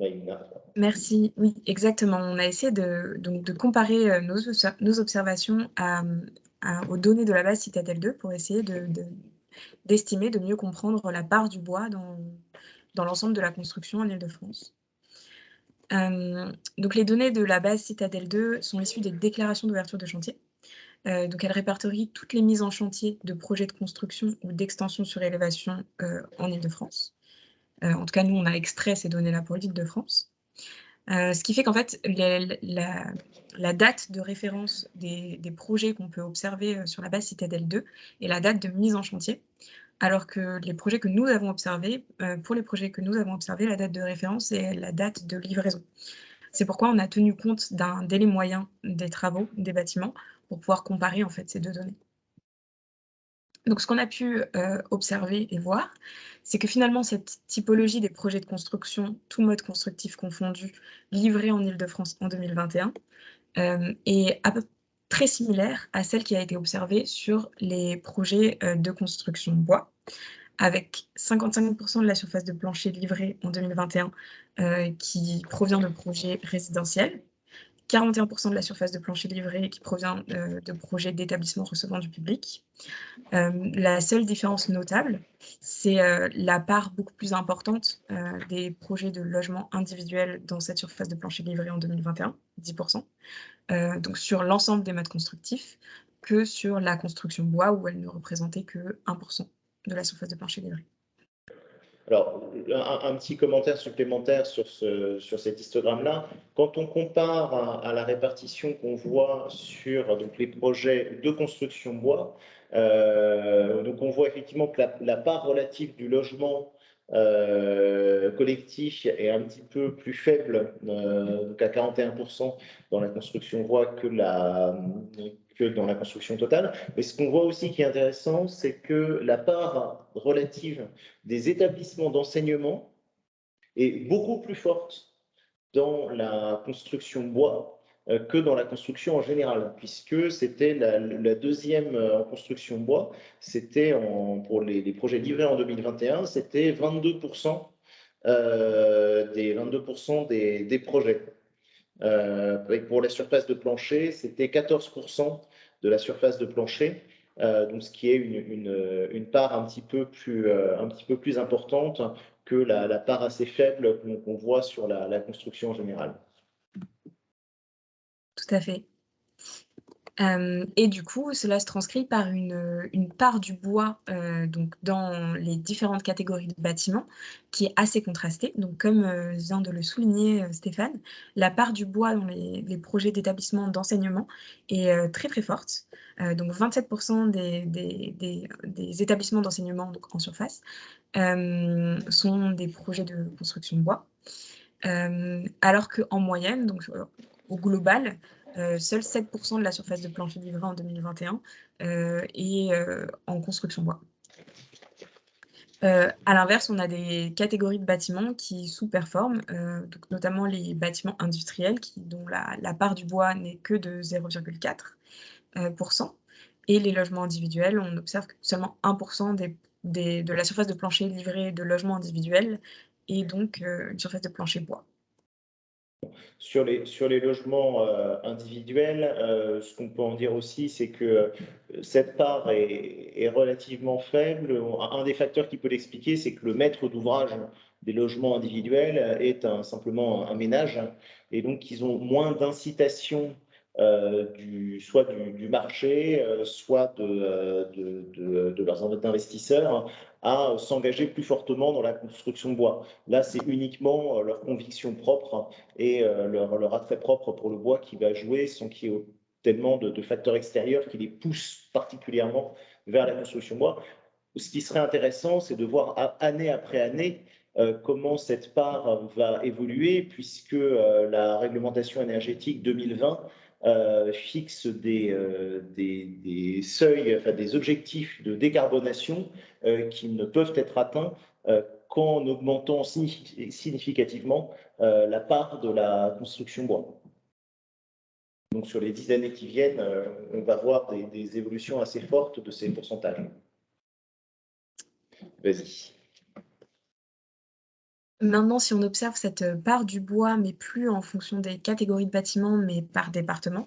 Maïmouna. Merci, oui, exactement. On a essayé de comparer nos observations aux données de la base Citadel 2 pour essayer d'estimer, de mieux comprendre la part du bois dans l'ensemble de la construction en Île-de-France. Donc les données de la base Citadel 2 sont issues des déclarations d'ouverture de chantier. Donc elles répertorient toutes les mises en chantier de projets de construction ou d'extension sur élévation en Île-de-France. En tout cas, nous, on a extrait ces données-là pour l'Île-de-France. Ce qui fait qu'en fait, la date de référence des projets qu'on peut observer sur la base Citadel 2 est la date de mise en chantier, alors que les projets que nous avons observés, pour les projets que nous avons observés, la date de référence est la date de livraison. C'est pourquoi on a tenu compte d'un délai moyen des travaux des bâtiments pour pouvoir comparer en fait ces deux données. Donc ce qu'on a pu observer et voir, c'est que finalement cette typologie des projets de construction, tout mode constructif confondu, livrés en Île-de-France en 2021, est à peu très similaire à celle qui a été observée sur les projets de construction bois, avec 55% de la surface de plancher livrée en 2021 qui provient de projets résidentiels, 41% de la surface de plancher livrée qui provient de projets d'établissements recevant du public. La seule différence notable, c'est la part beaucoup plus importante des projets de logement individuel dans cette surface de plancher livrée en 2021, 10%, donc sur l'ensemble des modes constructifs, que sur la construction bois où elle ne représentait que 1% de la surface de plancher livrée. Alors, un petit commentaire supplémentaire sur cet histogramme-là. Quand on compare à la répartition qu'on voit sur donc, les projets de construction bois, donc on voit effectivement que la part relative du logement collectif est un petit peu plus faible, donc à 41% dans la construction bois que dans la construction totale. Mais ce qu'on voit aussi qui est intéressant, c'est que la part relative des établissements d'enseignement est beaucoup plus forte dans la construction bois que dans la construction en général, puisque c'était la deuxième en construction bois, c'était pour les projets livrés en 2021, c'était 22% des projets. Pour la surface de plancher, c'était 14% de la surface de plancher, donc ce qui est une part un petit peu plus importante que la part assez faible qu'on voit sur la construction en général. Tout à fait. Et du coup, cela se transcrit par une part du bois donc dans les différentes catégories de bâtiments qui est assez contrastée. Donc comme vient de le souligner Stéphane, la part du bois dans les projets d'établissement d'enseignement est très très forte. Donc 27% des établissements d'enseignement donc en surface sont des projets de construction de bois. Alors qu'en moyenne, donc au global, seuls 7% de la surface de plancher livrée en 2021 est en construction bois. À l'inverse, on a des catégories de bâtiments qui sous-performent, donc notamment les bâtiments industriels dont la part du bois n'est que de 0,4%. Et les logements individuels, on observe que seulement 1% de la surface de plancher livrée de logements individuels est donc une surface de plancher bois. Sur les logements individuels, ce qu'on peut en dire aussi, c'est que cette part est relativement faible. Un des facteurs qui peut l'expliquer, c'est que le maître d'ouvrage des logements individuels est simplement un ménage, et donc ils ont moins d'incitation soit du marché, soit de leurs investisseurs à s'engager plus fortement dans la construction de bois. Là, c'est uniquement leur conviction propre et leur attrait propre pour le bois qui va jouer sans qu'il y ait tellement de facteurs extérieurs qui les poussent particulièrement vers la construction bois. Ce qui serait intéressant, c'est de voir année après année comment cette part va évoluer, puisque la réglementation énergétique 2020 fixe des seuils, enfin des objectifs de décarbonation qui ne peuvent être atteints qu'en augmentant significativement la part de la construction bois. Donc sur les 10 années qui viennent, on va voir des évolutions assez fortes de ces pourcentages. Vas-y. Maintenant, si on observe cette part du bois, mais plus en fonction des catégories de bâtiments, mais par département,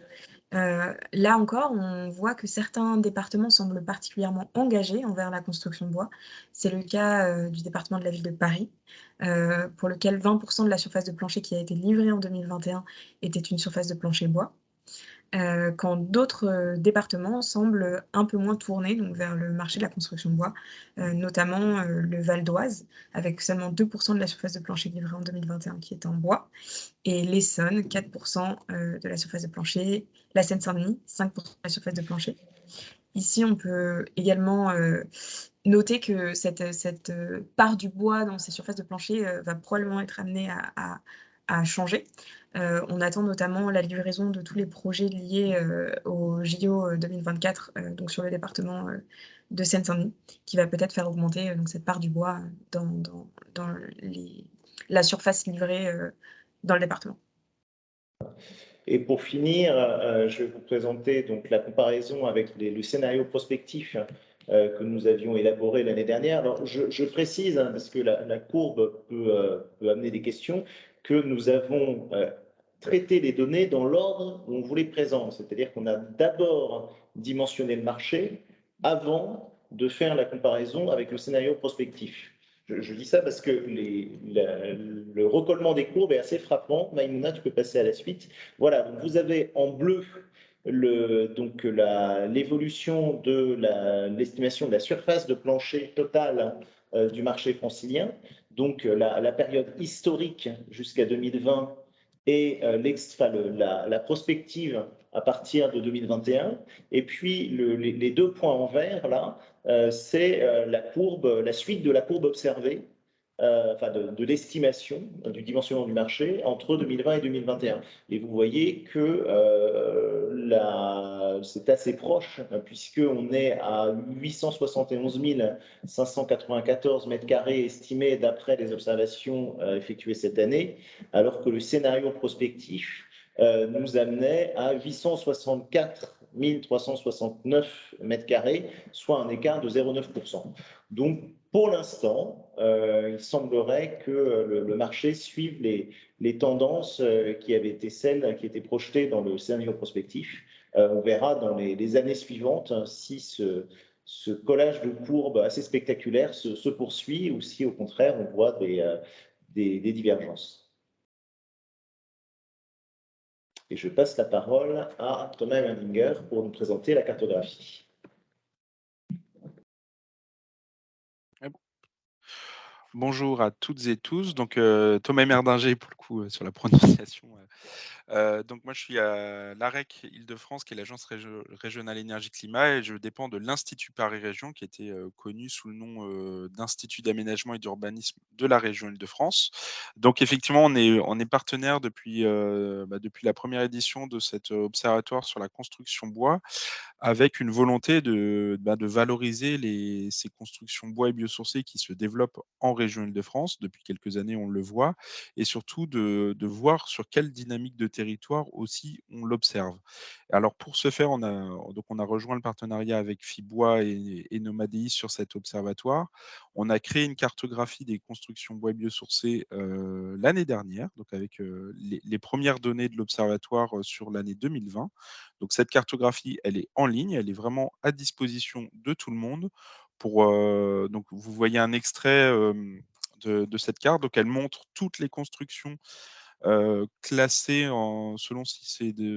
là encore, on voit que certains départements semblent particulièrement engagés envers la construction de bois. C'est le cas du département de la ville de Paris, pour lequel 20% de la surface de plancher qui a été livrée en 2021 était une surface de plancher bois. Quand d'autres départements semblent un peu moins tournés donc vers le marché de la construction de bois, notamment le Val d'Oise, avec seulement 2% de la surface de plancher livrée en 2021 qui est en bois, et l'Essonne, 4% de la surface de plancher, la Seine-Saint-Denis, 5% de la surface de plancher. Ici, on peut également noter que cette part du bois dans ces surfaces de plancher va probablement être amenée à changer. On attend notamment la livraison de tous les projets liés au JO 2024, donc sur le département de Seine-Saint-Denis, qui va peut-être faire augmenter donc cette part du bois dans la surface livrée dans le département. Et pour finir, je vais vous présenter donc la comparaison avec le scénario prospectif que nous avions élaboré l'année dernière. Alors, je précise, hein, parce que la courbe peut amener des questions, que nous avons traité les données dans l'ordre où on vous les présente. C'est-à-dire qu'on a d'abord dimensionné le marché avant de faire la comparaison avec le scénario prospectif. Je dis ça parce que le recollement des courbes est assez frappant. Maïmouna, tu peux passer à la suite. Voilà, donc vous avez en bleu l'évolution de l'estimation de la surface de plancher totale du marché francilien, donc la période historique jusqu'à 2020 et la prospective à partir de 2021. Et puis les deux points en vert, là, c'est la suite de la courbe observée, enfin de l'estimation du dimensionnement du marché entre 2020 et 2021. Et vous voyez que c'est assez proche, puisqu'on est à 871 594 mètres carrés estimés d'après les observations effectuées cette année, alors que le scénario prospectif nous amenait à 864 369 mètres carrés, soit un écart de 0,9%. Donc, pour l'instant, il semblerait que le marché suive les tendances qui avaient été celles qui étaient projetées dans le scénario prospectif. On verra dans les années suivantes si ce collage de courbes assez spectaculaire se poursuit ou si, au contraire, on voit des divergences. Et je passe la parole à Thomas Emerdinger pour nous présenter la cartographie. Bonjour à toutes et tous. Donc, Thomas Emerdinger, pour le coup, sur la prononciation. Donc, moi, je suis à l'AREC Île-de-France, qui est l'Agence régionale énergie-climat, et je dépends de l'Institut Paris Région, qui était connu sous le nom d'Institut d'aménagement et d'urbanisme de la région Île-de-France. Donc, effectivement, on est partenaire depuis la première édition de cet observatoire sur la construction bois, avec une volonté de valoriser ces constructions bois et biosourcées qui se développent en région Île-de-France. Depuis quelques années, on le voit, et surtout de voir sur quelle dynamique de territoire aussi on l'observe. Alors pour ce faire, on a rejoint le partenariat avec Fibois et Nomadéis sur cet observatoire. On a créé une cartographie des constructions bois biosourcées l'année dernière, donc avec les premières données de l'observatoire sur l'année 2020. Donc cette cartographie, elle est en ligne, elle est vraiment à disposition de tout le monde. Donc vous voyez un extrait de cette carte. Donc elle montre toutes les constructions classées selon si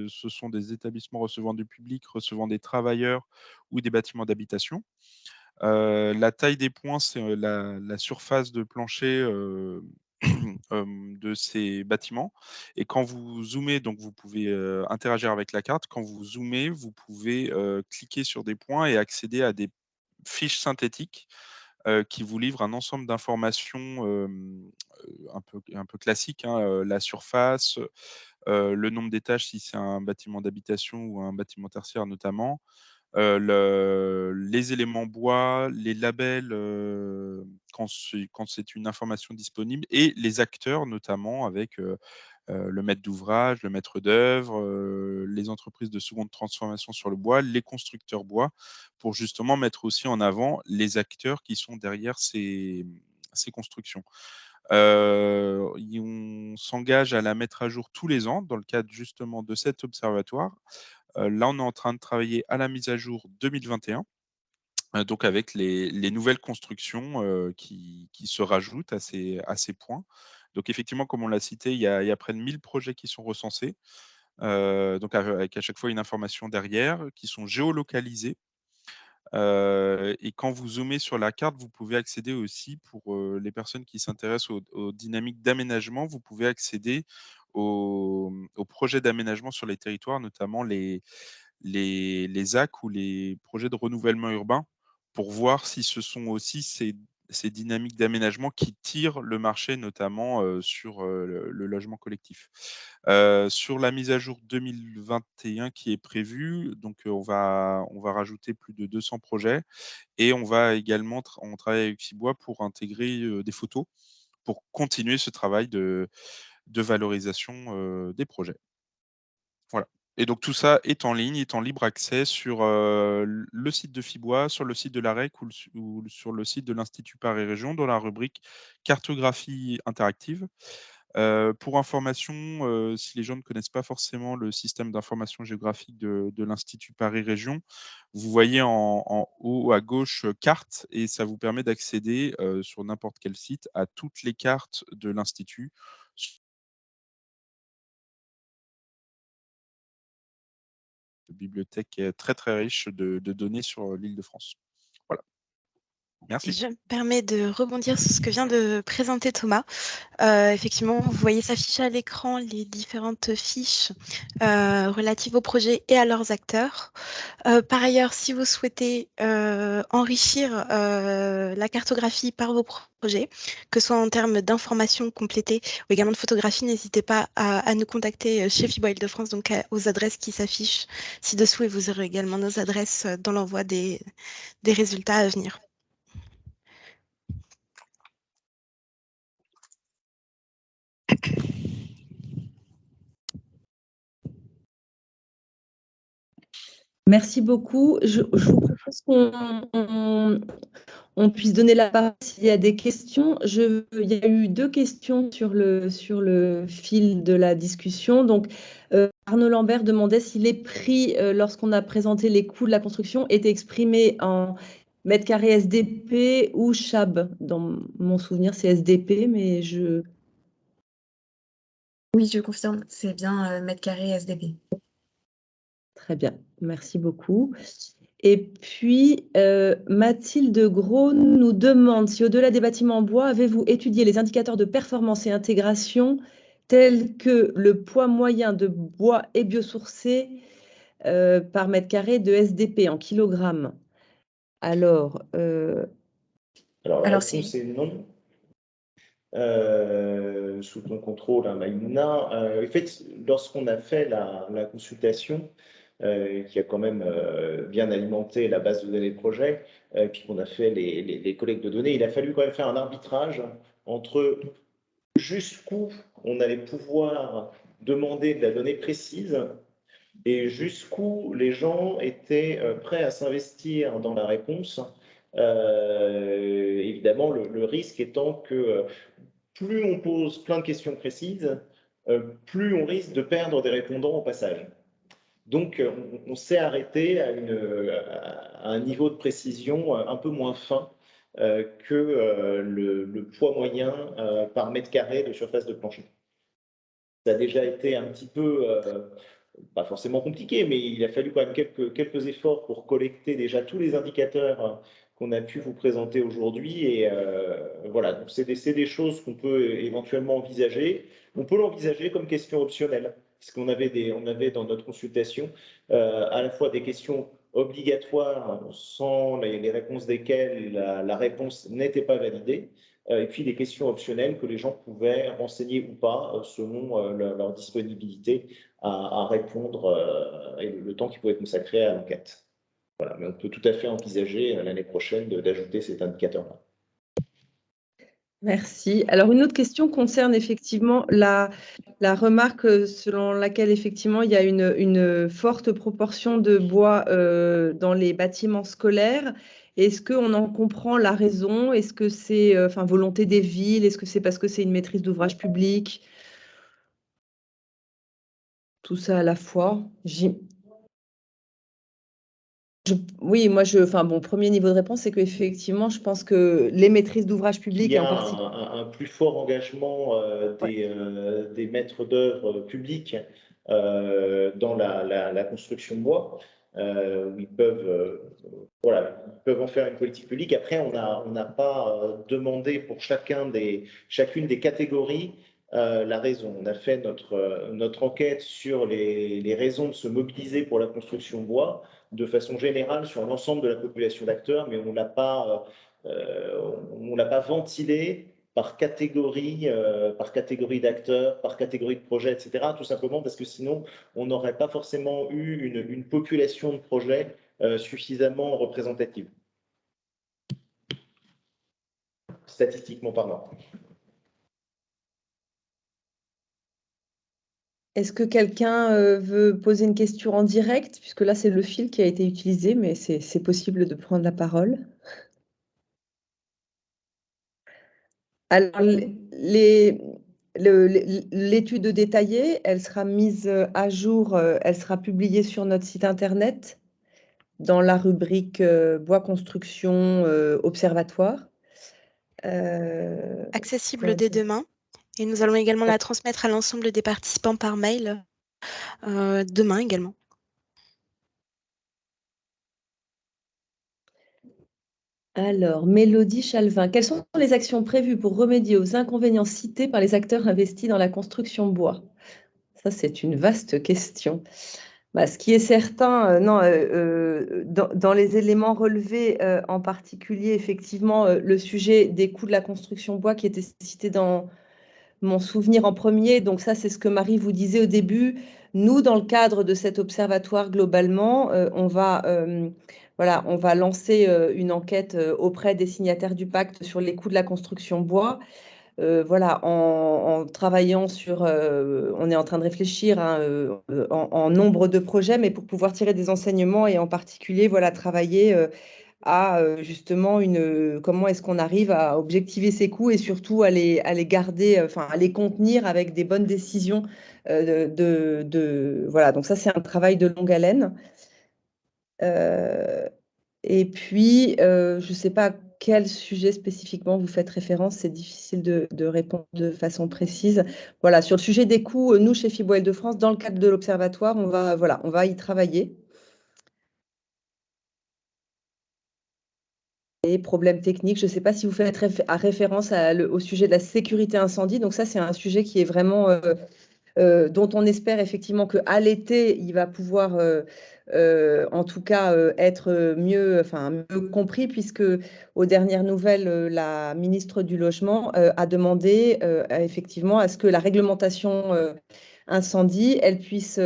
ce sont des établissements recevant du public, recevant des travailleurs ou des bâtiments d'habitation. La taille des points, c'est la surface de plancher de ces bâtiments. Et quand vous zoomez, donc vous pouvez interagir avec la carte. Quand vous zoomez, vous pouvez cliquer sur des points et accéder à des fiches synthétiques qui vous livrent un ensemble d'informations un peu classiques, hein, la surface, le nombre d'étages si c'est un bâtiment d'habitation ou un bâtiment tertiaire notamment, les éléments bois, les labels quand c'est une information disponible et les acteurs notamment avec le maître d'ouvrage, le maître d'œuvre, les entreprises de seconde transformation sur le bois, les constructeurs bois, pour justement mettre aussi en avant les acteurs qui sont derrière ces constructions. On s'engage à la mettre à jour tous les ans dans le cadre justement de cet observatoire. Là, on est en train de travailler à la mise à jour 2021, donc avec les nouvelles constructions qui se rajoutent à ces points. Donc effectivement, comme on l'a cité, il y a près de 1000 projets qui sont recensés, donc avec à chaque fois une information derrière, qui sont géolocalisés. Et quand vous zoomez sur la carte, vous pouvez accéder aussi, pour les personnes qui s'intéressent aux dynamiques d'aménagement, vous pouvez accéder aux projets d'aménagement sur les territoires, notamment les ZAC ou les projets de renouvellement urbain, pour voir si ce sont aussi ces dynamiques d'aménagement qui tirent le marché, notamment sur le logement collectif. Sur la mise à jour 2021 qui est prévue, donc on va rajouter plus de 200 projets et on va également on travaille avec Fibois pour intégrer des photos pour continuer ce travail de valorisation des projets. Voilà. Et donc tout ça est en ligne, est en libre accès sur le site de Fibois, sur le site de l'AREC ou sur le site de l'Institut Paris Région dans la rubrique cartographie interactive. Pour information, si les gens ne connaissent pas forcément le système d'information géographique de l'Institut Paris Région, vous voyez en haut à gauche carte et ça vous permet d'accéder sur n'importe quel site à toutes les cartes de l'Institut. Bibliothèque très très riche de données sur l'Île-de-France. Voilà. Merci. Je me permets de rebondir sur ce que vient de présenter Thomas. Effectivement, vous voyez s'afficher à l'écran les différentes fiches relatives au projet et à leurs acteurs. Par ailleurs, si vous souhaitez enrichir la cartographie par vos projets, que ce soit en termes d'informations complétées ou également de photographies, n'hésitez pas à nous contacter chez Fibois Île-de-France, donc aux adresses qui s'affichent ci-dessous, et vous aurez également nos adresses dans l'envoi des résultats à venir. Merci beaucoup. Je vous propose qu'on puisse donner la parole s'il y a des questions. Il y a eu 2 questions sur le fil de la discussion. Donc, Arnaud Lambert demandait si les prix, lorsqu'on a présenté les coûts de la construction, étaient exprimés en mètres carrés SDP ou CHAB. Dans mon souvenir, c'est SDP, mais je... Oui, je confirme, c'est bien mètres carrés SDP. Très bien, merci beaucoup. Et puis, Mathilde Gros nous demande si, au-delà des bâtiments en bois, avez-vous étudié les indicateurs de performance et intégration tels que le poids moyen de bois et biosourcé par mètre carré de SDP en kilogrammes? Alors, Alors, la Alors, réponse est non. Sous ton contrôle, hein, Maïmouna. En fait, lorsqu'on a fait la consultation, qui a quand même bien alimenté la base de données de projet, puis qu'on a fait les collectes de données, il a fallu quand même faire un arbitrage entre jusqu'où on allait pouvoir demander de la donnée précise et jusqu'où les gens étaient prêts à s'investir dans la réponse. Évidemment, le risque étant que plus on pose plein de questions précises, plus on risque de perdre des répondants au passage. Donc, on s'est arrêté à un niveau de précision un peu moins fin que le poids moyen par mètre carré de surface de plancher. Ça a déjà été un petit peu, pas forcément compliqué, mais il a fallu quand même quelques efforts pour collecter déjà tous les indicateurs qu'on a pu vous présenter aujourd'hui. Et voilà, donc c'est des choses qu'on peut éventuellement envisager. On peut l'envisager comme question optionnelle, puisqu'on avait dans notre consultation à la fois des questions obligatoires sans les réponses desquelles la réponse n'était pas validée, et puis des questions optionnelles que les gens pouvaient renseigner ou pas selon leur disponibilité à répondre et le temps qu'ils pouvaient consacrer à l'enquête. Voilà, mais on peut tout à fait envisager l'année prochaine d'ajouter cet indicateur-là. Merci. Alors, une autre question concerne effectivement la remarque selon laquelle effectivement il y a une forte proportion de bois dans les bâtiments scolaires. Est-ce qu'on en comprend la raison? Est-ce que c'est volonté des villes? Est-ce que c'est parce que c'est une maîtrise d'ouvrage public? Tout ça à la fois. Oui, moi, premier niveau de réponse, c'est qu'effectivement, je pense que les maîtrises d'ouvrage public, Il y et en a particulier. un plus fort engagement des maîtres d'œuvre publics dans la construction de bois, où ils peuvent en faire une politique publique. Après, on n'a pas demandé pour chacune des catégories la raison. On a fait notre enquête sur les raisons de se mobiliser pour la construction de bois de façon générale sur l'ensemble de la population d'acteurs, mais on ne l'a pas ventilé par catégorie d'acteurs, par catégorie de projets, etc. Tout simplement parce que sinon, on n'aurait pas forcément eu une population de projets suffisamment représentative, statistiquement parlant. Est-ce que quelqu'un veut poser une question en direct? Puisque là, c'est le fil qui a été utilisé, mais c'est possible de prendre la parole. Alors, l'étude détaillée, elle sera mise à jour, elle sera publiée sur notre site internet dans la rubrique bois construction observatoire. Accessible dès demain. Et nous allons également la transmettre à l'ensemble des participants par mail demain également. Alors, Mélodie Chalvin, quelles sont les actions prévues pour remédier aux inconvénients cités par les acteurs investis dans la construction bois? Ça, c'est une vaste question. Ce qui est certain, dans les éléments relevés, en particulier, effectivement, le sujet des coûts de la construction bois qui était cité dans mon souvenir en premier. Donc ça, c'est ce que Marie vous disait au début. Nous, dans le cadre de cet observatoire, globalement, on va lancer une enquête auprès des signataires du pacte sur les coûts de la construction bois. En travaillant sur, on est en train de réfléchir en nombre de projets, mais pour pouvoir tirer des enseignements et en particulier, travailler à justement comment est-ce qu'on arrive à objectiver ces coûts et surtout à les garder, à les contenir avec des bonnes décisions. Donc ça, c'est un travail de longue haleine. Et puis, je ne sais pas à quel sujet spécifiquement vous faites référence, c'est difficile de répondre de façon précise. Voilà, sur le sujet des coûts, nous, chez FIBO Île-de-France, dans le cadre de l'Observatoire, on va y travailler. Et problèmes techniques, je ne sais pas si vous faites référence au sujet de la sécurité incendie. Donc ça, c'est un sujet qui est vraiment, dont on espère effectivement qu'à l'été, il va pouvoir, en tout cas, être mieux compris, puisque aux dernières nouvelles, la ministre du Logement a demandé effectivement à ce que la réglementation incendie, elle puisse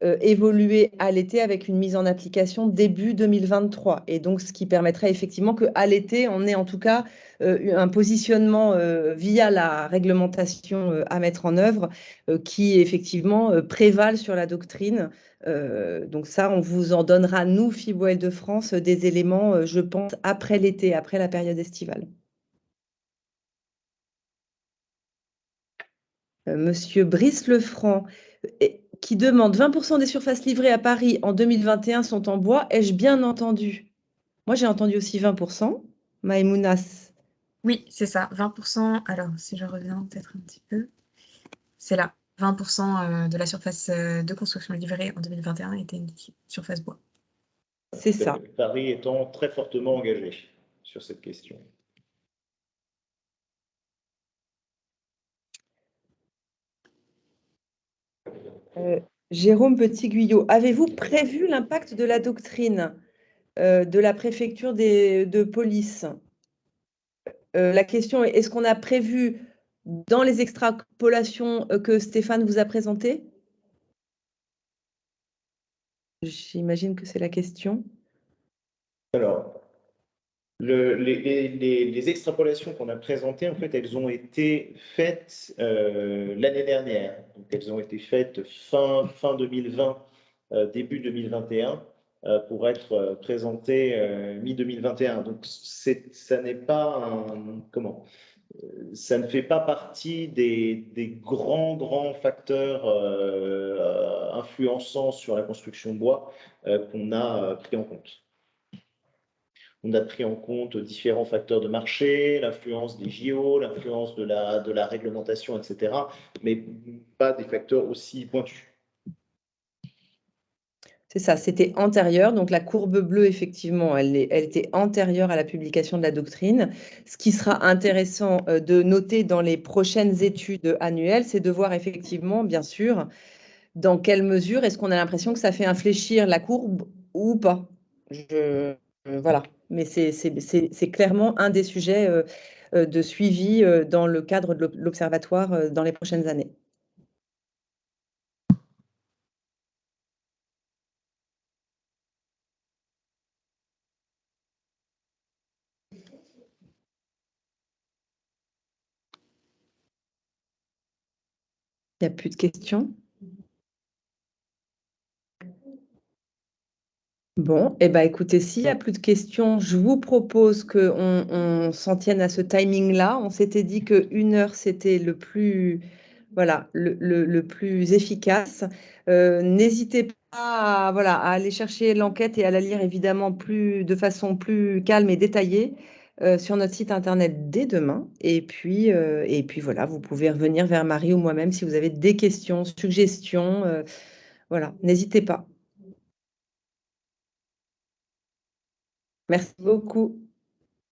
évoluer à l'été avec une mise en application début 2023. Et donc, ce qui permettrait effectivement qu'à l'été, on ait en tout cas un positionnement via la réglementation à mettre en œuvre qui effectivement prévale sur la doctrine. Donc ça, on vous en donnera, nous, FIBO Île-de-France, des éléments, je pense, après l'été, après la période estivale. Monsieur Brice Lefranc, qui demande 20% des surfaces livrées à Paris en 2021 sont en bois. Ai-je bien entendu? Moi, j'ai entendu aussi 20%. Maïmounas. Oui, c'est ça, 20%. Alors, si je reviens peut-être un petit peu, c'est là. 20% de la surface de construction livrée en 2021 était une surface bois. C'est ça. Paris étant très fortement engagé sur cette question. Jérôme Petit-Guyot, avez-vous prévu l'impact de la doctrine de la préfecture de police? La question est, est-ce qu'on a prévu dans les extrapolations que Stéphane vous a présentées? J'imagine que c'est la question. Alors, les extrapolations qu'on a présentées, en fait, elles ont été faites l'année dernière. Donc, elles ont été faites fin 2020, début 2021, pour être présentées mi-2021. Donc, ça n'est pas ça ne fait pas partie des grands facteurs influençant sur la construction bois qu'on a pris en compte. On a pris en compte différents facteurs de marché, l'influence des JO, l'influence de la réglementation, etc., mais pas des facteurs aussi pointus. C'est ça, c'était antérieur. Donc la courbe bleue, effectivement, elle était antérieure à la publication de la doctrine. Ce qui sera intéressant de noter dans les prochaines études annuelles, c'est de voir effectivement, bien sûr, dans quelle mesure est-ce qu'on a l'impression que ça fait infléchir la courbe ou pas. Voilà, mais c'est clairement un des sujets de suivi dans le cadre de l'Observatoire dans les prochaines années. Il n'y a plus de questions? Bon, eh ben, écoutez, s'il n'y a plus de questions, je vous propose qu'on s'en tienne à ce timing-là. On s'était dit que 1 heure, c'était le plus, voilà, le plus efficace. N'hésitez pas à, voilà, à aller chercher l'enquête et à la lire évidemment de façon plus calme et détaillée sur notre site internet dès demain. Et puis voilà, vous pouvez revenir vers Marie ou moi-même si vous avez des questions, suggestions. Voilà, n'hésitez pas. Merci beaucoup.